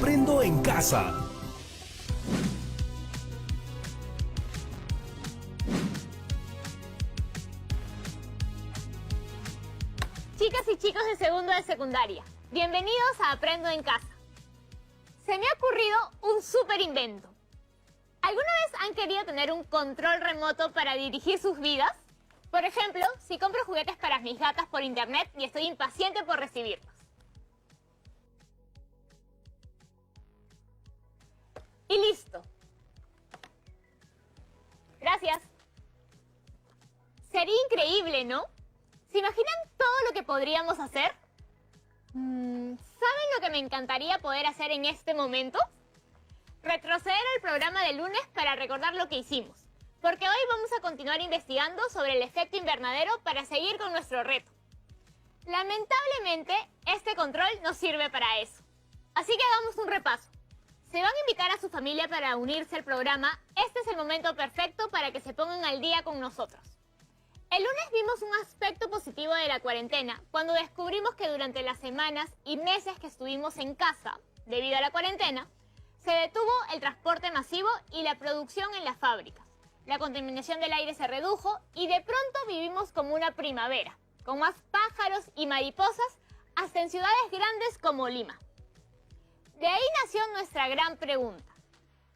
Aprendo en Casa. Chicas y chicos de segundo de secundaria, bienvenidos a Aprendo en Casa. Se me ha ocurrido un súper invento. ¿Alguna vez han querido tener un control remoto para dirigir sus vidas? Por ejemplo, si compro juguetes para mis gatas por internet y estoy impaciente por recibirlos. Y listo. Gracias. Sería increíble, ¿no? ¿Se imaginan todo lo que podríamos hacer? ¿Saben lo que me encantaría poder hacer en este momento? Retroceder al programa de lunes para recordar lo que hicimos. Porque hoy vamos a continuar investigando sobre el efecto invernadero para seguir con nuestro reto. Lamentablemente, este control no sirve para eso. Así que hagamos un repaso. Se van a invitar a su familia para unirse al programa. Este es el momento perfecto para que se pongan al día con nosotros. El lunes vimos un aspecto positivo de la cuarentena cuando descubrimos que durante las semanas y meses que estuvimos en casa, debido a la cuarentena, se detuvo el transporte masivo y la producción en las fábricas. La contaminación del aire se redujo y de pronto vivimos como una primavera, con más pájaros y mariposas hasta en ciudades grandes como Lima. De ahí nació nuestra gran pregunta.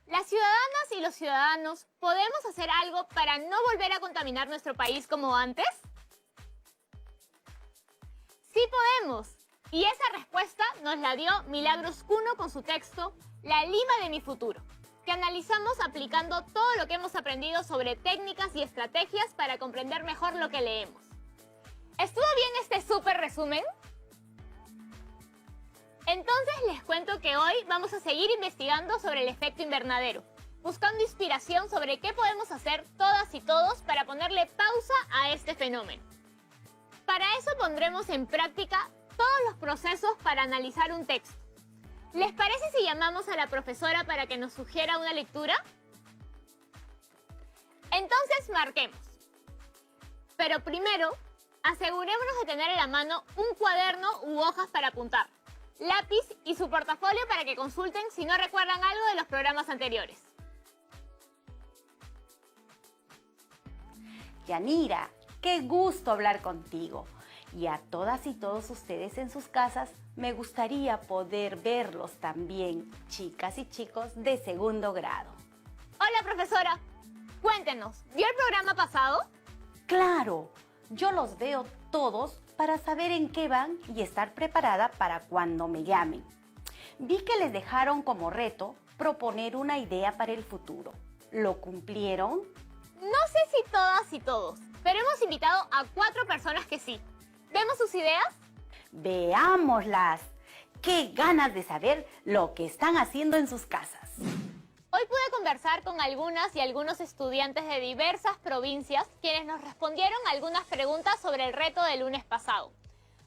¿Las ciudadanas y los ciudadanos podemos hacer algo para no volver a contaminar nuestro país como antes? Sí podemos. Y esa respuesta nos la dio Milagros Cuno con su texto La Lima de mi futuro, que analizamos aplicando todo lo que hemos aprendido sobre técnicas y estrategias para comprender mejor lo que leemos. ¿Estuvo bien este súper resumen? Entonces les cuento que hoy vamos a seguir investigando sobre el efecto invernadero, buscando inspiración sobre qué podemos hacer todas y todos para ponerle pausa a este fenómeno. Para eso pondremos en práctica todos los procesos para analizar un texto. ¿Les parece si llamamos a la profesora para que nos sugiera una lectura? Entonces marquemos. Pero primero, asegurémonos de tener en la mano un cuaderno u hojas para apuntar, lápiz y su portafolio para que consulten si no recuerdan algo de los programas anteriores. Yanira, qué gusto hablar contigo. Y a todas y todos ustedes en sus casas, me gustaría poder verlos también, chicas y chicos de segundo grado. Hola, profesora. Cuéntenos, ¿vio el programa pasado? Claro, yo los veo todos para saber en qué van y estar preparada para cuando me llamen. Vi que les dejaron como reto proponer una idea para el futuro. ¿Lo cumplieron? No sé si todas y todos, pero hemos invitado a 4 personas que sí. ¿Vemos sus ideas? Veámoslas. ¡Qué ganas de saber lo que están haciendo en sus casas! Hoy pude conversar con algunas y algunos estudiantes de diversas provincias quienes nos respondieron algunas preguntas sobre el reto del lunes pasado.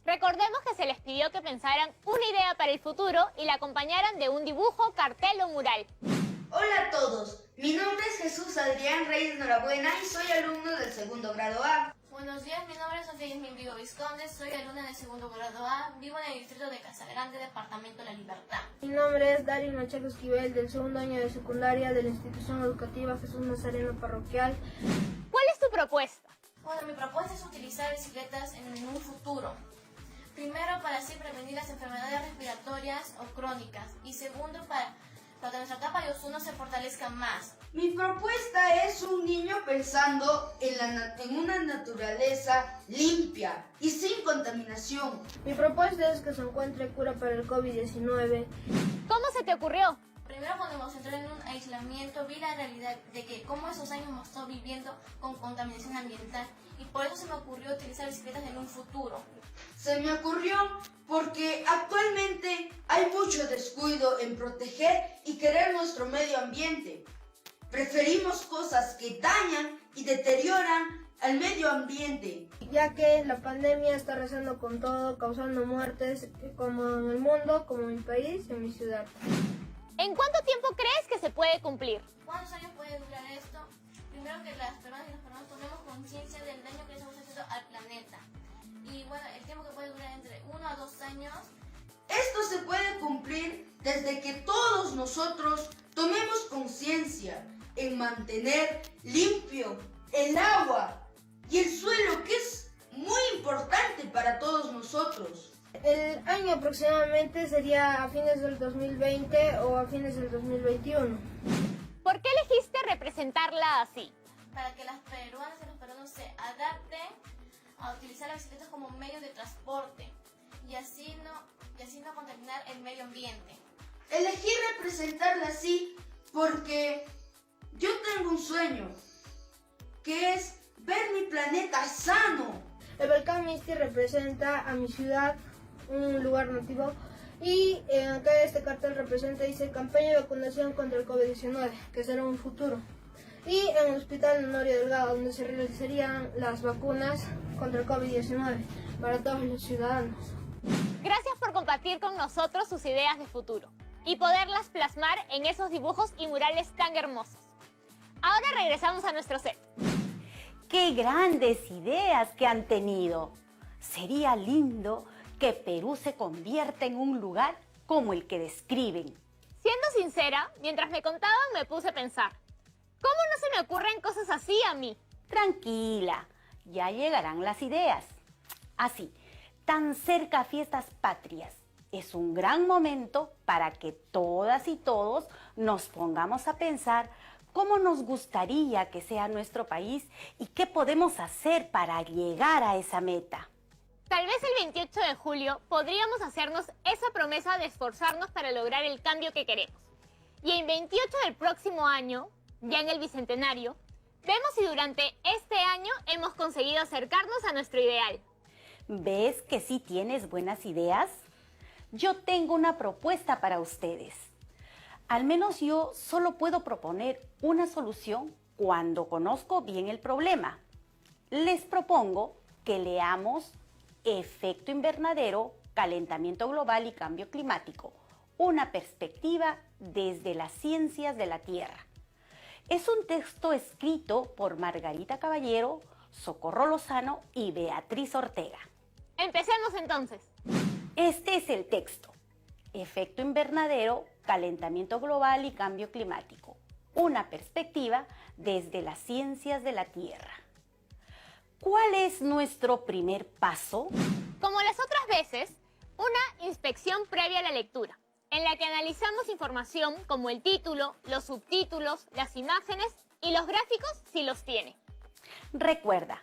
Recordemos que se les pidió que pensaran una idea para el futuro y la acompañaran de un dibujo, cartel o mural. Hola a todos, mi nombre es Jesús Adrián Reyes Norabuena y soy alumno del segundo grado A. Buenos días, mi nombre es Sofía Yasmin Vigo Vizconde, soy alumna del segundo grado A, vivo en el distrito de Casagrande, departamento de La Libertad. Mi nombre es Darin Machado Esquivel, del segundo año de secundaria de la institución educativa Jesús Nazareno Parroquial. ¿Cuál es tu propuesta? Bueno, mi propuesta es utilizar bicicletas en un futuro. Primero, para así prevenir las enfermedades respiratorias o crónicas. Y segundo, para que nuestra capa de ozono se fortalezca más. Mi propuesta es un niño pensando en una naturaleza limpia y sin contaminación. Mi propuesta es que se encuentre cura para el COVID-19. ¿Cómo se te ocurrió? Primero, cuando nos entró en un aislamiento, vi la realidad de que cómo esos años hemos estado viviendo con contaminación ambiental. Y por eso se me ocurrió utilizar bicicletas en un futuro. Se me ocurrió porque actualmente hay mucho descuido en proteger y querer nuestro medio ambiente. Preferimos cosas que dañan y deterioran al medio ambiente. Ya que la pandemia está arrasando con todo, causando muertes como en el mundo, como en mi país y en mi ciudad. ¿En cuánto tiempo crees que se puede cumplir? ¿Cuántos años puede durar esto? Primero, que las personas y los peruanos tomemos conciencia del daño que le estamos haciendo al planeta. Y bueno, el tiempo que puede durar entre 1 a 2 años. Esto se puede cumplir desde que todos nosotros tomemos conciencia en mantener limpio el agua y el suelo, que es muy importante para todos nosotros. El año aproximadamente sería a fines del 2020 o a fines del 2021. ¿Por qué elegiste representarla así? Para que las peruanas y los peruanos se adapten a utilizar las bicicletas como medio de transporte y así no contaminar el medio ambiente. Elegí representarla así porque yo tengo un sueño, que es ver mi planeta sano. El volcán Misti representa a mi ciudad, un lugar nativo, y acá este cartel representa, dice, campaña de vacunación contra el COVID-19, que será un futuro. Y en el Hospital Honorio Delgado, donde se realizarían las vacunas contra el COVID-19 para todos los ciudadanos. Gracias por compartir con nosotros sus ideas de futuro y poderlas plasmar en esos dibujos y murales tan hermosos. Ahora regresamos a nuestro set. ¡Qué grandes ideas que han tenido! Sería lindo que Perú se convierta en un lugar como el que describen. Siendo sincera, mientras me contaban me puse a pensar, ¿cómo no se me ocurren cosas así a mí? Tranquila, ya llegarán las ideas. Así, tan cerca a Fiestas Patrias, es un gran momento para que todas y todos nos pongamos a pensar cómo nos gustaría que sea nuestro país y qué podemos hacer para llegar a esa meta. Tal vez el 28 de julio podríamos hacernos esa promesa de esforzarnos para lograr el cambio que queremos. Y en 28 del próximo año, ya en el Bicentenario, vemos si durante este año hemos conseguido acercarnos a nuestro ideal. ¿Ves que sí tienes buenas ideas? Yo tengo una propuesta para ustedes. Al menos yo solo puedo proponer una solución cuando conozco bien el problema. Les propongo que leamos Efecto Invernadero, Calentamiento Global y Cambio Climático, una perspectiva desde las ciencias de la Tierra. Es un texto escrito por Margarita Caballero, Socorro Lozano y Beatriz Ortega. Empecemos entonces. Este es el texto. Efecto Invernadero, Calentamiento Global y Cambio Climático, una perspectiva desde las ciencias de la Tierra. ¿Cuál es nuestro primer paso? Como las otras veces, una inspección previa a la lectura, en la que analizamos información como el título, los subtítulos, las imágenes y los gráficos si los tiene. Recuerda,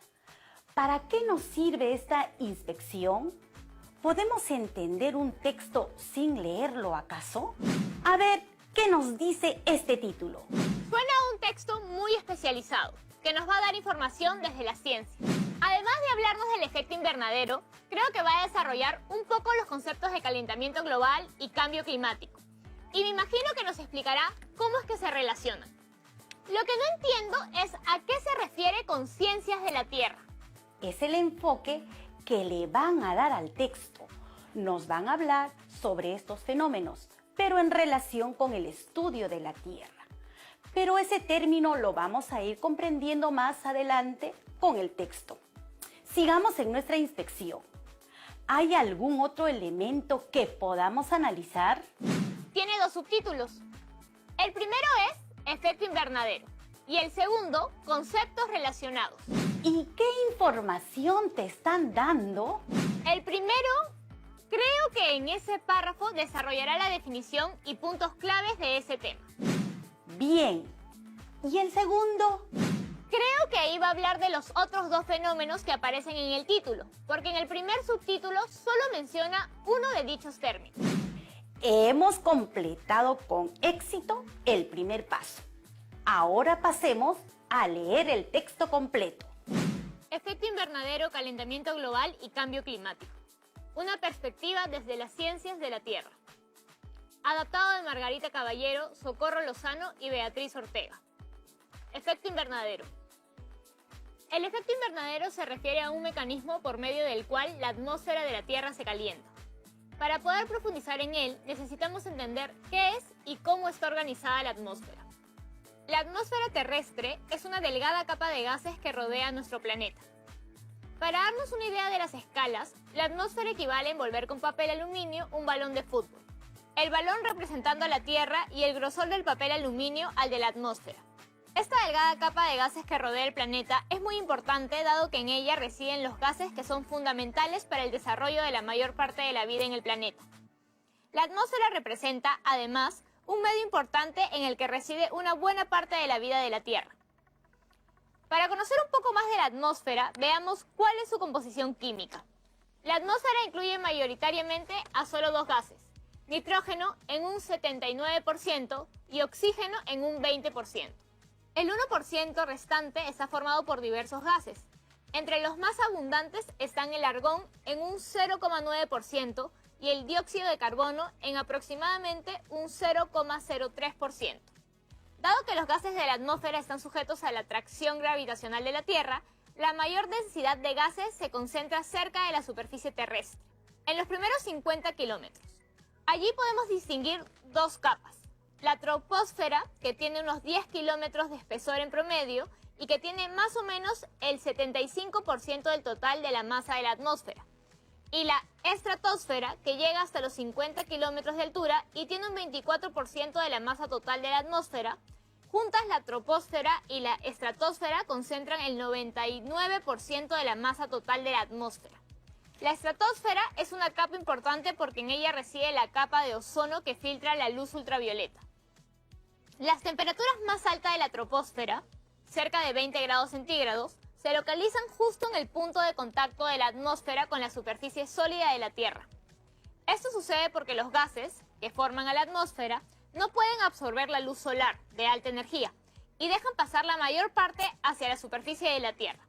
¿para qué nos sirve esta inspección? ¿Podemos entender un texto sin leerlo acaso? A ver, ¿qué nos dice este título? Suena a un texto muy especializado, que nos va a dar información desde la ciencia. Además de hablarnos del efecto invernadero, creo que va a desarrollar un poco los conceptos de calentamiento global y cambio climático. Y me imagino que nos explicará cómo es que se relacionan. Lo que no entiendo es a qué se refiere con ciencias de la Tierra. Es el enfoque que le van a dar al texto. Nos van a hablar sobre estos fenómenos, pero en relación con el estudio de la Tierra. Pero ese término lo vamos a ir comprendiendo más adelante con el texto. Sigamos en nuestra inspección. ¿Hay algún otro elemento que podamos analizar? Tiene dos subtítulos. El primero es efecto invernadero y el segundo, conceptos relacionados. ¿Y qué información te están dando? El primero, creo que en ese párrafo desarrollará la definición y puntos claves de ese tema. Bien. ¿Y el segundo? Creo que ahí va a hablar de los otros dos fenómenos que aparecen en el título, porque en el primer subtítulo solo menciona uno de dichos términos. Hemos completado con éxito el primer paso. Ahora pasemos a leer el texto completo. Efecto invernadero, calentamiento global y cambio climático. Una perspectiva desde las ciencias de la Tierra. Adaptado de Margarita Caballero, Socorro Lozano y Beatriz Ortega. Efecto invernadero. El efecto invernadero se refiere a un mecanismo por medio del cual la atmósfera de la Tierra se calienta. Para poder profundizar en él, necesitamos entender qué es y cómo está organizada la atmósfera. La atmósfera terrestre es una delgada capa de gases que rodea nuestro planeta. Para darnos una idea de las escalas, la atmósfera equivale a envolver con papel aluminio un balón de fútbol. el balón representando a la Tierra y el grosor del papel aluminio al de la atmósfera. Esta delgada capa de gases que rodea el planeta es muy importante dado que en ella residen los gases que son fundamentales para el desarrollo de la mayor parte de la vida en el planeta. La atmósfera representa, además, un medio importante en el que reside una buena parte de la vida de la Tierra. Para conocer un poco más de la atmósfera, veamos cuál es su composición química. La atmósfera incluye mayoritariamente a solo dos gases, nitrógeno en un 79% y oxígeno en un 20%. El 1% restante está formado por diversos gases. Entre los más abundantes están el argón en un 0,9% y el dióxido de carbono en aproximadamente un 0,03%. Dado que los gases de la atmósfera están sujetos a la atracción gravitacional de la Tierra, la mayor densidad de gases se concentra cerca de la superficie terrestre, en los primeros 50 kilómetros. Allí podemos distinguir dos capas. La troposfera, que tiene unos 10 kilómetros de espesor en promedio y que tiene más o menos el 75% del total de la masa de la atmósfera. Y la estratosfera, que llega hasta los 50 kilómetros de altura y tiene un 24% de la masa total de la atmósfera. Juntas, la troposfera y la estratosfera concentran el 99% de la masa total de la atmósfera. La estratosfera es una capa importante porque en ella reside la capa de ozono que filtra la luz ultravioleta. Las temperaturas más altas de la troposfera, cerca de 20 grados centígrados, se localizan justo en el punto de contacto de la atmósfera con la superficie sólida de la Tierra. Esto sucede porque los gases, que forman a la atmósfera, no pueden absorber la luz solar de alta energía y dejan pasar la mayor parte hacia la superficie de la Tierra.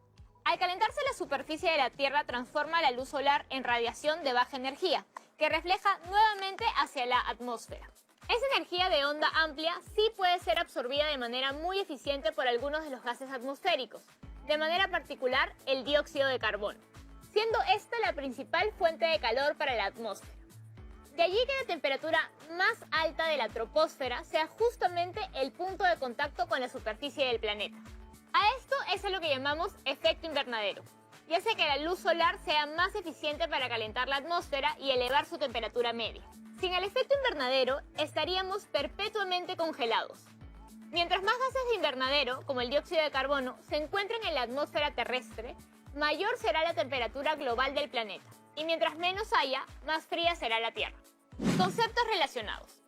Al calentarse la superficie de la Tierra transforma la luz solar en radiación de baja energía, que refleja nuevamente hacia la atmósfera. Esa energía de onda amplia sí puede ser absorbida de manera muy eficiente por algunos de los gases atmosféricos, de manera particular el dióxido de carbono, siendo esta la principal fuente de calor para la atmósfera. De allí que la temperatura más alta de la troposfera sea justamente el punto de contacto con la superficie del planeta. A esto es a lo que llamamos efecto invernadero, y hace que la luz solar sea más eficiente para calentar la atmósfera y elevar su temperatura media. Sin el efecto invernadero, estaríamos perpetuamente congelados. Mientras más gases de invernadero, como el dióxido de carbono, se encuentren en la atmósfera terrestre, mayor será la temperatura global del planeta. Y mientras menos haya, más fría será la Tierra. Conceptos relacionados.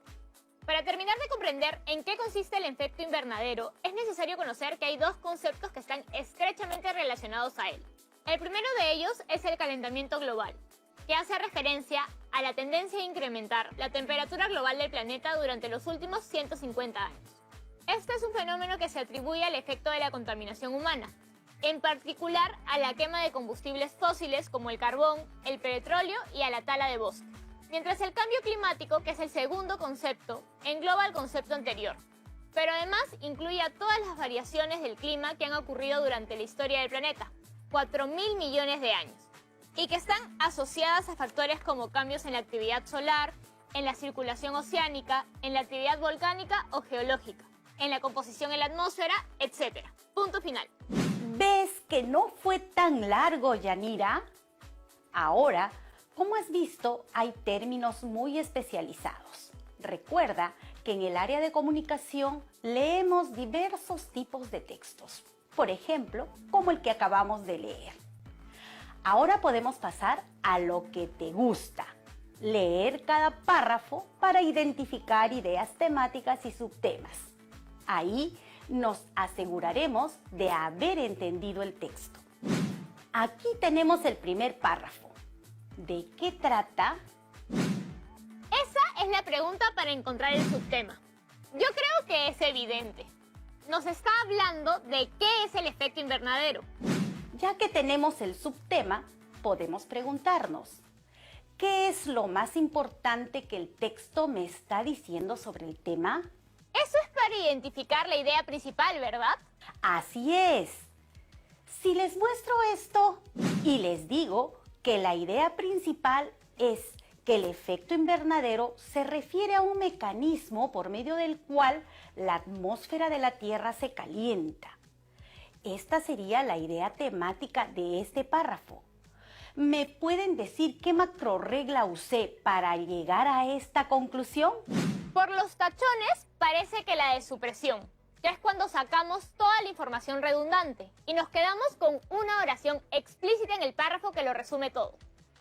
Para terminar de comprender en qué consiste el efecto invernadero, es necesario conocer que hay dos conceptos que están estrechamente relacionados a él. El primero de ellos es el calentamiento global, que hace referencia a la tendencia a incrementar la temperatura global del planeta durante los últimos 150 años. Este es un fenómeno que se atribuye al efecto de la contaminación humana, en particular a la quema de combustibles fósiles como el carbón, el petróleo y a la tala de bosque. Mientras el cambio climático, que es el segundo concepto, engloba el concepto anterior, pero además incluye a todas las variaciones del clima que han ocurrido durante la historia del planeta, 4.000 millones de años, y que están asociadas a factores como cambios en la actividad solar, en la circulación oceánica, en la actividad volcánica o geológica, en la composición en la atmósfera, etc. Punto final. ¿Ves que no fue tan largo, Yanira? Ahora, como has visto, hay términos muy especializados. Recuerda que en el área de comunicación leemos diversos tipos de textos, por ejemplo, como el que acabamos de leer. Ahora podemos pasar a lo que te gusta, leer cada párrafo para identificar ideas temáticas y subtemas. Ahí nos aseguraremos de haber entendido el texto. Aquí tenemos el primer párrafo. ¿De qué trata? Esa es la pregunta para encontrar el subtema. Yo creo que es evidente. Nos está hablando de qué es el efecto invernadero. Ya que tenemos el subtema, podemos preguntarnos, ¿qué es lo más importante que el texto me está diciendo sobre el tema? Eso es para identificar la idea principal, ¿verdad? Así es. Si les muestro esto y les digo que la idea principal es que el efecto invernadero se refiere a un mecanismo por medio del cual la atmósfera de la Tierra se calienta. Esta sería la idea temática de este párrafo. ¿Me pueden decir qué macrorregla usé para llegar a esta conclusión? Por los tachones parece que la de supresión, que es cuando sacamos toda la información redundante y nos quedamos con una oración explícita en el párrafo que lo resume todo.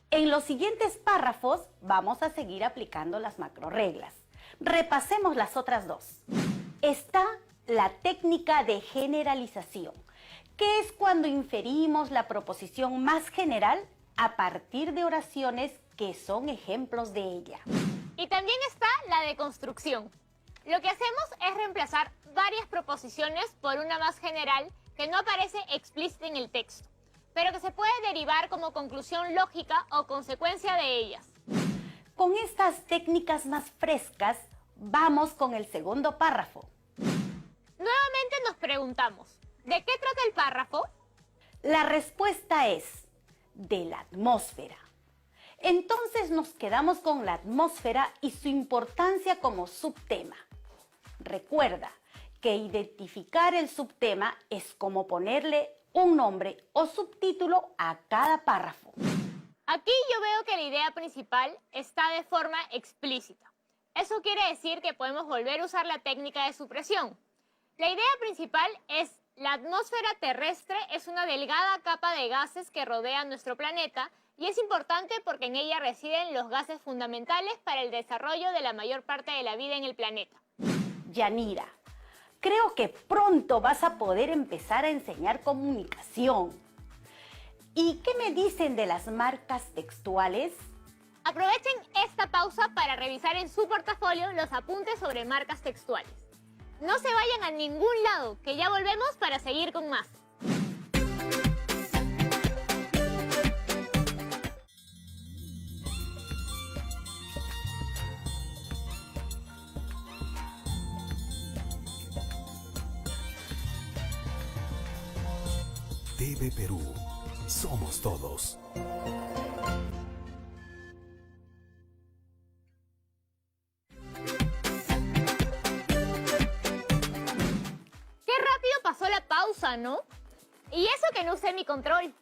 En los siguientes párrafos vamos a seguir aplicando las macrorreglas. Repasemos las otras dos. Está la técnica de generalización, que es cuando inferimos la proposición más general a partir de oraciones que son ejemplos de ella. Y también está la de construcción. Lo que hacemos es reemplazar varias proposiciones por una más general que no aparece explícita en el texto, pero que se puede derivar como conclusión lógica o consecuencia de ellas. Con estas técnicas más frescas, vamos con el segundo párrafo. Nuevamente nos preguntamos, ¿de qué trata el párrafo? La respuesta es de la atmósfera. Entonces nos quedamos con la atmósfera y su importancia como subtema. Recuerda que identificar el subtema es como ponerle un nombre o subtítulo a cada párrafo. Aquí yo veo que la idea principal está de forma explícita. Eso quiere decir que podemos volver a usar la técnica de supresión. La idea principal es: la atmósfera terrestre es una delgada capa de gases que rodea nuestro planeta y es importante porque en ella residen los gases fundamentales para el desarrollo de la mayor parte de la vida en el planeta. Yanira, creo que pronto vas a poder empezar a enseñar comunicación. ¿Y qué me dicen de las marcas textuales? Aprovechen esta pausa para revisar en su portafolio los apuntes sobre marcas textuales. No se vayan a ningún lado, que ya volvemos para seguir con más. TV Perú. Somos todos. Qué rápido pasó la pausa, ¿no? Y eso que no usé mi control.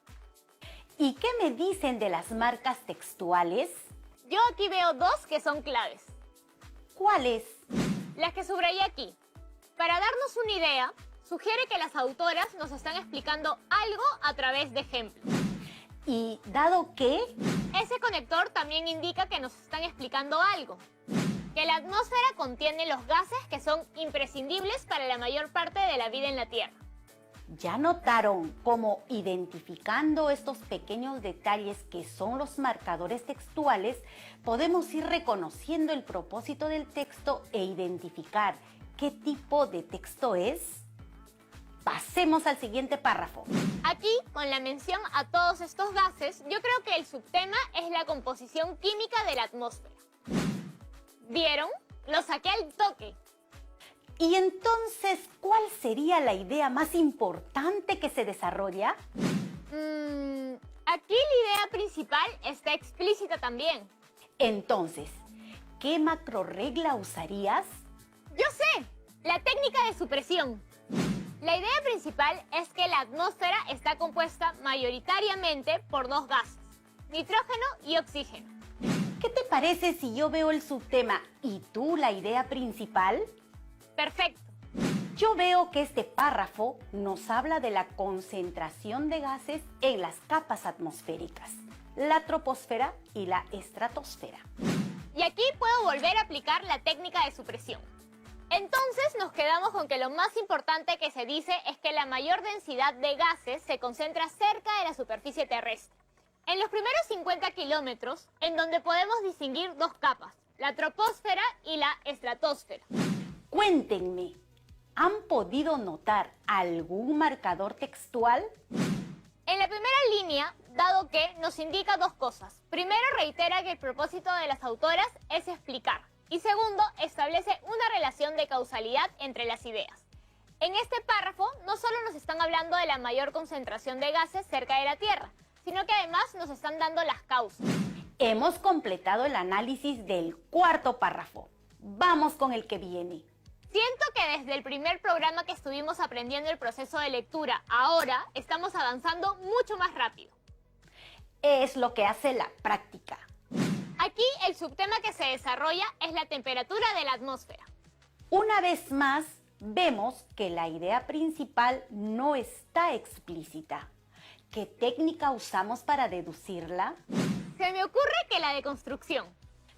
¿Y qué me dicen de las marcas textuales? Yo aquí veo dos que son claves. ¿Cuáles? Las que subrayé aquí. Para darnos una idea, sugiere que las autoras nos están explicando algo a través de ejemplos. Y dado que Ese conector también indica que nos están explicando algo. Que la atmósfera contiene los gases que son imprescindibles para la mayor parte de la vida en la Tierra. ya notaron cómo identificando estos pequeños detalles que son los marcadores textuales, podemos ir reconociendo el propósito del texto e identificar qué tipo de texto es. Pasemos al siguiente párrafo. Aquí, con la mención a todos estos gases, yo creo que el subtema es la composición química de la atmósfera. ¿Vieron? Lo saqué al toque. Y entonces, ¿cuál sería la idea más importante que se desarrolla? Aquí la idea principal está explícita también. Entonces, ¿qué macrorregla usarías? Yo sé, la técnica de supresión. La idea principal es que la atmósfera está compuesta mayoritariamente por dos gases, nitrógeno y oxígeno. ¿Qué te parece si yo veo el subtema y tú la idea principal? Perfecto. Yo veo que este párrafo nos habla de la concentración de gases en las capas atmosféricas, la troposfera y la estratosfera. Y aquí puedo volver a aplicar la técnica de supresión. Entonces nos quedamos con que lo más importante que se dice es que la mayor densidad de gases se concentra cerca de la superficie terrestre. En los primeros 50 kilómetros, en donde podemos distinguir dos capas, la troposfera y la estratosfera. Cuéntenme, ¿han podido notar algún marcador textual? En la primera línea, dado que nos indica dos cosas. Primero, reitera que el propósito de las autoras es explicar. Y segundo, establece una relación de causalidad entre las ideas. En este párrafo, no solo nos están hablando de la mayor concentración de gases cerca de la Tierra, sino que además nos están dando las causas. Hemos completado el análisis del cuarto párrafo. Vamos con el que viene. Siento que desde el primer programa que estuvimos aprendiendo el proceso de lectura, ahora estamos avanzando mucho más rápido. es lo que hace la práctica. Aquí el subtema que se desarrolla es la temperatura de la atmósfera. Una vez más, vemos que la idea principal no está explícita. ¿Qué técnica usamos para deducirla? Se me ocurre que la deconstrucción.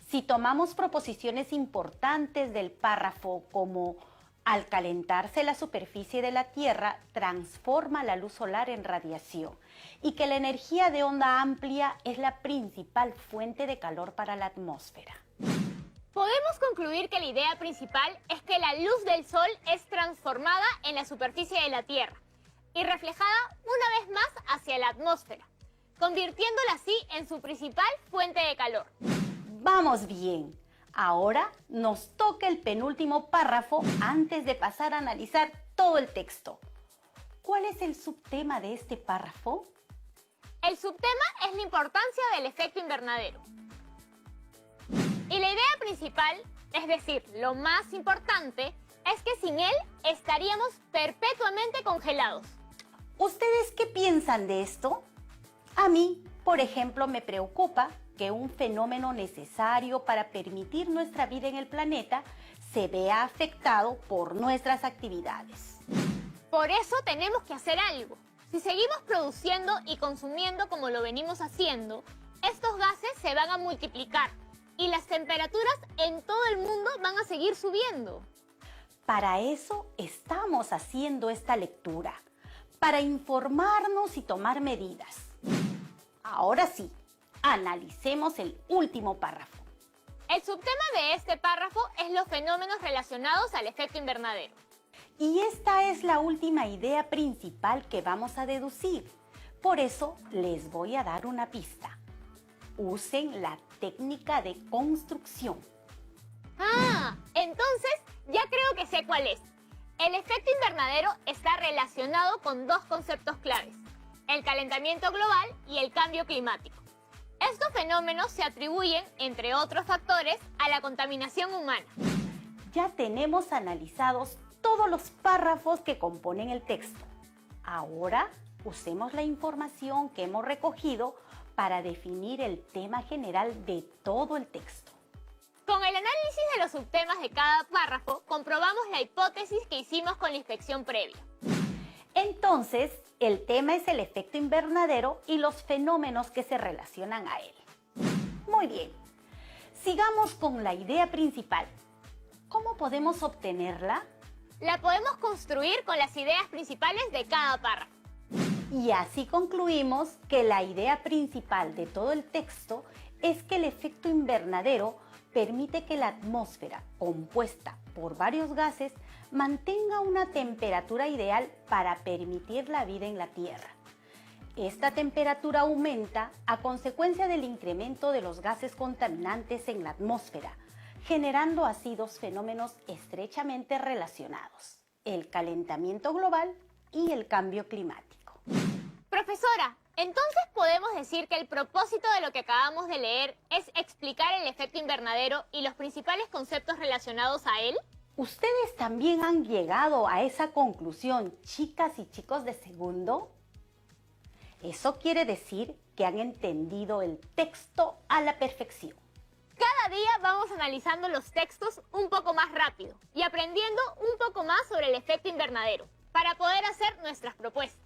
Si tomamos proposiciones importantes del párrafo como al calentarse la superficie de la Tierra, transforma la luz solar en radiación y que la energía de onda amplia es la principal fuente de calor para la atmósfera. Podemos concluir que la idea principal es que la luz del Sol es transformada en la superficie de la Tierra y reflejada una vez más hacia la atmósfera, convirtiéndola así en su principal fuente de calor. Vamos bien. Ahora nos toca el penúltimo párrafo antes de pasar a analizar todo el texto. ¿Cuál es el subtema de este párrafo? El subtema es la importancia del efecto invernadero. Y la idea principal, es decir, lo más importante, es que sin él estaríamos perpetuamente congelados. ¿Ustedes qué piensan de esto? A mí, por ejemplo, me preocupa que un fenómeno necesario para permitir nuestra vida en el planeta se vea afectado por nuestras actividades. Por eso tenemos que hacer algo. Si seguimos produciendo y consumiendo como lo venimos haciendo, estos gases se van a multiplicar y las temperaturas en todo el mundo van a seguir subiendo. Para eso estamos haciendo esta lectura, para informarnos y tomar medidas. Ahora sí, analicemos el último párrafo. El subtema de este párrafo es los fenómenos relacionados al efecto invernadero. Y esta es la última idea principal que vamos a deducir. Por eso les voy a dar una pista. Usen la técnica de construcción. Ah, entonces ya creo que sé cuál es. El efecto invernadero está relacionado con dos conceptos claves: el calentamiento global y el cambio climático. Estos fenómenos se atribuyen, entre otros factores, a la contaminación humana. Ya tenemos analizados todos los párrafos que componen el texto. Ahora usemos la información que hemos recogido para definir el tema general de todo el texto. Con el análisis de los subtemas de cada párrafo, comprobamos la hipótesis que hicimos con la inspección previa. Entonces, el tema es el efecto invernadero y los fenómenos que se relacionan a él. Muy bien, sigamos con la idea principal. ¿Cómo podemos obtenerla? La podemos construir con las ideas principales de cada párrafo. Y así concluimos que la idea principal de todo el texto es que el efecto invernadero permite que la atmósfera, compuesta por varios gases, mantenga una temperatura ideal para permitir la vida en la Tierra. Esta temperatura aumenta a consecuencia del incremento de los gases contaminantes en la atmósfera, generando así dos fenómenos estrechamente relacionados: el calentamiento global y el cambio climático. Profesora, entonces podemos decir que el propósito de lo que acabamos de leer es explicar el efecto invernadero y los principales conceptos relacionados a él. ¿Ustedes también han llegado a esa conclusión, chicas y chicos de segundo? Eso quiere decir que han entendido el texto a la perfección. Cada día vamos analizando los textos un poco más rápido y aprendiendo un poco más sobre el efecto invernadero para poder hacer nuestras propuestas.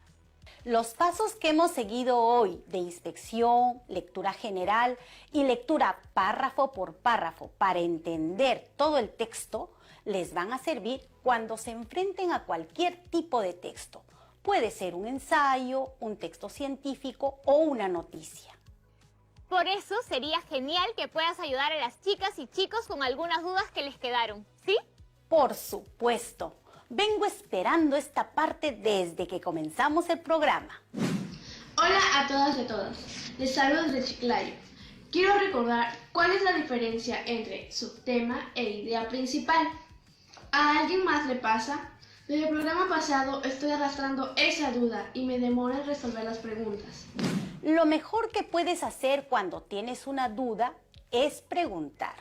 Los pasos que hemos seguido hoy de inspección, lectura general y lectura párrafo por párrafo para entender todo el texto les van a servir cuando se enfrenten a cualquier tipo de texto. Puede ser un ensayo, un texto científico o una noticia. Por eso sería genial que puedas ayudar a las chicas y chicos con algunas dudas que les quedaron, ¿sí? Por supuesto. Vengo esperando esta parte desde que comenzamos el programa. Hola a todas y a todos. Les saludo desde Chiclayo. Quiero recordar cuál es la diferencia entre subtema e idea principal. ¿A alguien más le pasa? Desde el programa pasado estoy arrastrando esa duda y me demora en resolver las preguntas. Lo mejor que puedes hacer cuando tienes una duda es preguntar.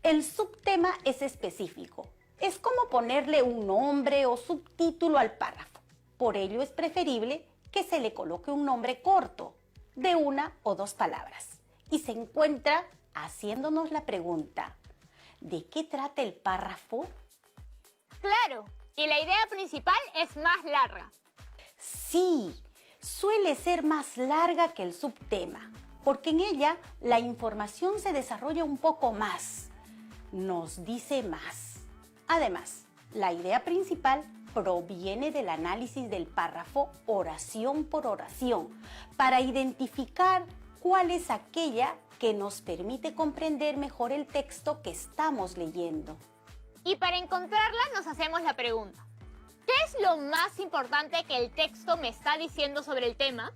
El subtema es específico. Es como ponerle un nombre o subtítulo al párrafo. Por ello es preferible que se le coloque un nombre corto. de una o dos palabras y se encuentra haciéndonos la pregunta: ¿de qué trata el párrafo? Claro, y la idea principal es más larga. Sí, suele ser más larga que el subtema, porque en ella la información se desarrolla un poco más, nos dice más. Además, la idea principal proviene del análisis del párrafo oración por oración, para identificar cuál es aquella que nos permite comprender mejor el texto que estamos leyendo. Y para encontrarla nos hacemos la pregunta: ¿qué es lo más importante que el texto me está diciendo sobre el tema?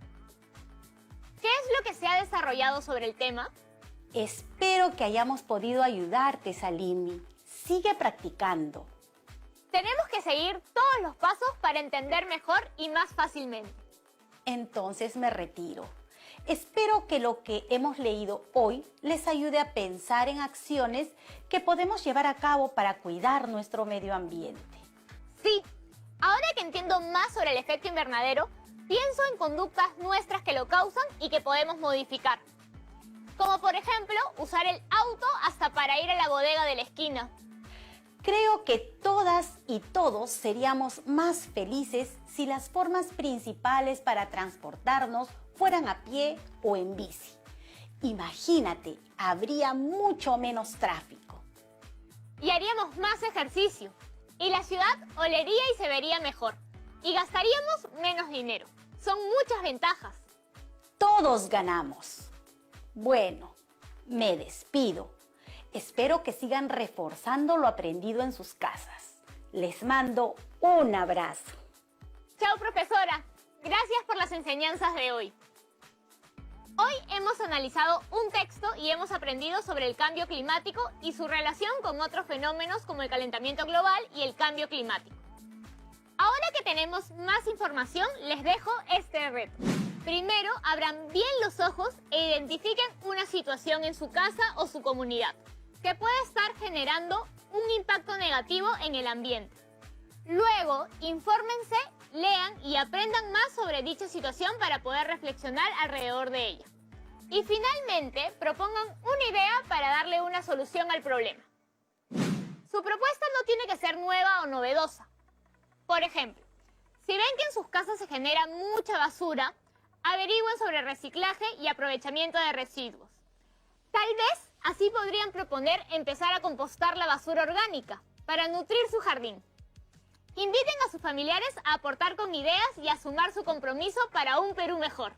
¿Qué es lo que se ha desarrollado sobre el tema? Espero que hayamos podido ayudarte, Salimi. Sigue practicando. Tenemos que seguir todos los pasos para entender mejor y más fácilmente. Entonces me retiro. Espero que lo que hemos leído hoy les ayude a pensar en acciones que podemos llevar a cabo para cuidar nuestro medio ambiente. Sí, ahora que entiendo más sobre el efecto invernadero, pienso en conductas nuestras que lo causan y que podemos modificar. Como por ejemplo, usar el auto hasta para ir a la bodega de la esquina. Creo que todas y todos seríamos más felices si las formas principales para transportarnos fueran a pie o en bici. Imagínate, habría mucho menos tráfico. Y haríamos más ejercicio. Y la ciudad olería y se vería mejor. Y gastaríamos menos dinero. Son muchas ventajas. Todos ganamos. Bueno, me despido. Espero que sigan reforzando lo aprendido en sus casas. Les mando un abrazo. Chao, profesora. Gracias por las enseñanzas de hoy. Hoy hemos analizado un texto y hemos aprendido sobre el cambio climático y su relación con otros fenómenos como el calentamiento global y el cambio climático. Ahora que tenemos más información, les dejo este reto. Primero, abran bien los ojos e identifiquen una situación en su casa o su comunidad que puede estar generando un impacto negativo en el ambiente. Luego, infórmense, lean y aprendan más sobre dicha situación para poder reflexionar alrededor de ella. Y finalmente, propongan una idea para darle una solución al problema. Su propuesta no tiene que ser nueva o novedosa. Por ejemplo, si ven que en sus casas se genera mucha basura, averigüen sobre reciclaje y aprovechamiento de residuos. Tal vez así podrían proponer empezar a compostar la basura orgánica para nutrir su jardín. Inviten a sus familiares a aportar con ideas y a sumar su compromiso para un Perú mejor.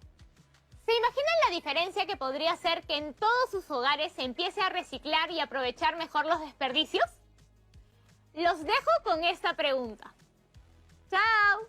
¿Se imaginan la diferencia que podría hacer que en todos sus hogares se empiece a reciclar y aprovechar mejor los desperdicios? Los dejo con esta pregunta. ¡Chao!